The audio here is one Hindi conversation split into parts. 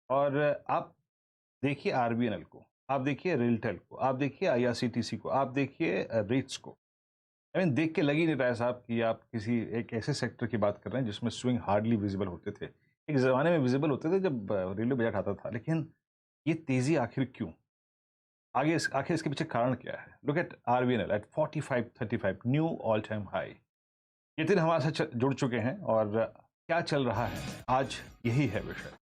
और आप देखिए आरबीएनएल को, आप देखिए रेलटेल को, आप देखिए आईआरसीटीसी को, आप देखिए रेट्स को। आई मीन देख के लग ही नहीं रहा है साहब कि आप किसी एक ऐसे सेक्टर की बात कर रहे हैं जिसमें स्विंग हार्डली विजिबल होते थे। एक ज़माने में विजिबल होते थे जब रेलवे बजट आता था, लेकिन ये तेज़ी आखिर क्यों? आखिर इसके पीछे कारण क्या है? Look at RBNL at 45.35 new all time high. Nitin हमारे साथ जुड़ चुके हैं और क्या चल रहा है आज यही है विषय।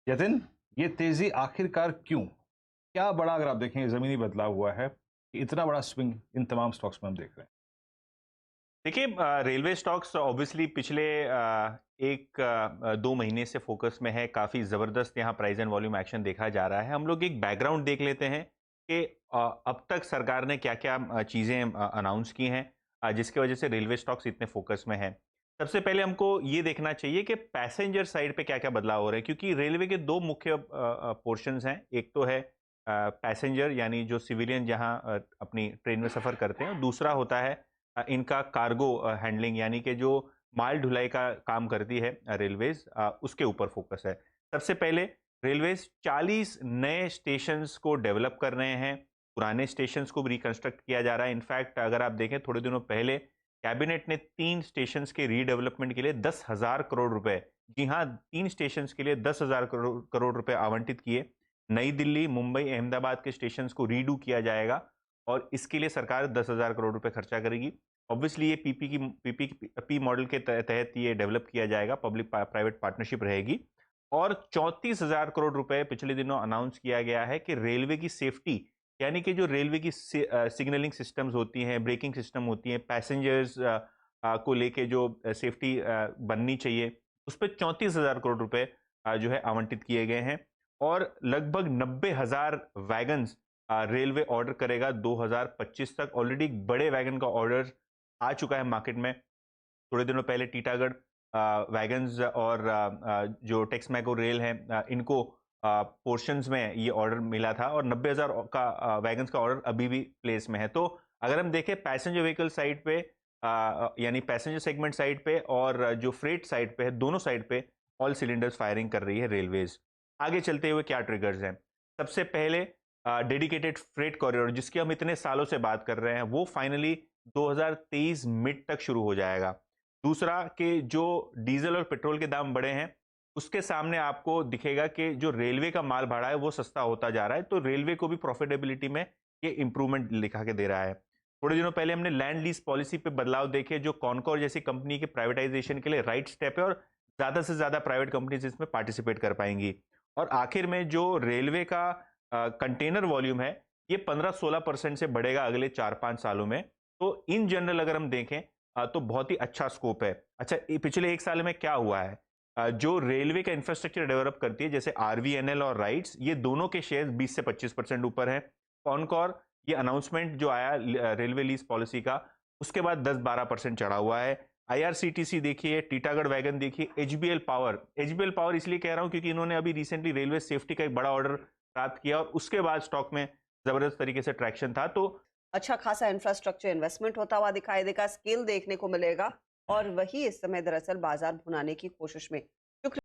यतिन, ये तेजी आखिरकार क्यों? क्या बड़ा अगर आप देखें ज़मीनी बदलाव हुआ है कि इतना बड़ा स्विंग इन तमाम स्टॉक्स में हम देख रहे हैं? देखिए, रेलवे स्टॉक्स ऑब्वियसली पिछले 2 महीने से फोकस में है। काफ़ी ज़बरदस्त यहाँ प्राइस एंड वॉल्यूम एक्शन देखा जा रहा है। हम लोग एक बैकग्राउंड देख लेते हैं कि अब तक सरकार ने क्या-क्या चीज़ें अनाउंस की हैं, जिसकी वजह से रेलवे स्टॉक्स इतने फोकस में हैं। सबसे पहले हमको ये देखना चाहिए कि पैसेंजर साइड पे क्या-क्या बदलाव हो रहे हैं, क्योंकि रेलवे के 2 मुख्य पोर्शंस हैं। एक तो है पैसेंजर, यानी जो सिविलियन जहाँ अपनी ट्रेन में सफ़र करते हैं, और दूसरा होता है इनका कार्गो हैंडलिंग, यानी कि जो माल ढुलाई का काम करती है रेलवेज, उसके ऊपर फोकस है। सबसे पहले रेलवेज 40 नए स्टेशंस को डेवलप कर रहे हैं। पुराने स्टेशंस को भी रिकंस्ट्रक्ट किया जा रहा है। इनफैक्ट अगर आप देखें, थोड़े दिनों पहले कैबिनेट ने 3 स्टेशंस के रीडेवलपमेंट के लिए 10,000 करोड़ रुपए, जी हाँ, 3 स्टेशंस के लिए 10,000 करोड़ करोड़ रुपए आवंटित किए। नई दिल्ली, मुंबई, अहमदाबाद के स्टेशंस को रीडू किया जाएगा और इसके लिए सरकार 10,000 करोड़ रुपए खर्चा करेगी। ऑब्वियसली ये पीपीपी मॉडल के तहत ये डेवलप किया जाएगा, पब्लिक प्राइवेट पार्टनरशिप रहेगी। और 34,000 करोड़ रुपए पिछले दिनों अनाउंस किया गया है कि रेलवे की सेफ्टी, यानी कि जो रेलवे की सिग्नलिंग सिस्टम्स होती हैं, ब्रेकिंग सिस्टम होती हैं, पैसेंजर्स को लेके जो सेफ्टी बननी चाहिए, उस पे 34,000 करोड़ रुपए जो है आवंटित किए गए हैं। और लगभग 90,000 वैगन्स रेलवे ऑर्डर करेगा 2025 तक। ऑलरेडी बड़े वैगन का ऑर्डर आ चुका है मार्केट में। थोड़े दिनों पहले टीटागढ़ वैगन्स और जो टेक्समैको रेल है, इनको पोर्शंस में ये ऑर्डर मिला था, और 90,000 का वैगन्स का ऑर्डर अभी भी प्लेस में है। तो अगर हम देखें पैसेंजर व्हीकल साइड पे, यानी पैसेंजर सेगमेंट साइड पे और जो फ्रेट साइड पे है, दोनों साइड पे ऑल सिलेंडर्स फायरिंग कर रही है रेलवेज। आगे चलते हुए क्या ट्रिगर्स हैं? सबसे पहले डेडिकेटेड फ्रेट कॉरिडोर, जिसकी हम इतने सालों से बात कर रहे हैं, वो फाइनली 2023 मिड तक शुरू हो जाएगा। दूसरा कि जो डीजल और पेट्रोल के दाम बढ़े हैं, उसके सामने आपको दिखेगा कि जो रेलवे का माल भाड़ा है वो सस्ता होता जा रहा है, तो रेलवे को भी प्रॉफिटेबिलिटी में ये इंप्रूवमेंट दिखा के दे रहा है। थोड़े दिनों पहले हमने लैंड लीज पॉलिसी पे बदलाव देखे, जो कॉनकॉर जैसी कंपनी के प्राइवेटाइजेशन के लिए राइट स्टेप है, और ज्यादा से ज्यादा प्राइवेट कंपनीज इसमें पार्टिसिपेट कर पाएंगी। और आखिर में जो रेलवे का कंटेनर वॉल्यूम है, ये 15-16% से बढ़ेगा अगले 4-5 सालों में। तो इन जनरल अगर हम देखें, तो बहुत ही अच्छा स्कोप है। अच्छा, पिछले 1 साल में क्या हुआ है? जो रेलवे का इंफ्रास्ट्रक्चर डेवलप करती है, जैसे आरवीएनएल और राइट्स, ये दोनों के शेयर 20 से 25% ऊपर हैं। कॉनकॉर, ये अनाउंसमेंट जो आया रेलवे लीज पॉलिसी का, उसके बाद 10-12% चढ़ा हुआ है। आईआरसीटीसी देखिए, टीटागढ़ वैगन देखिए, एचबीएल पावर इसलिए कह रहा हूं क्योंकि इन्होंने अभी रिसेंटली रेलवे सेफ्टी का एक बड़ा ऑर्डर प्राप्त किया, और उसके बाद स्टॉक में जबरदस्त तरीके से ट्रैक्शन था। तो अच्छा खासा इंफ्रास्ट्रक्चर इन्वेस्टमेंट होता हुआ दिखाई देगा, स्केल देखने को मिलेगा और वही इस समय दरअसल बाजार भुनाने की कोशिश में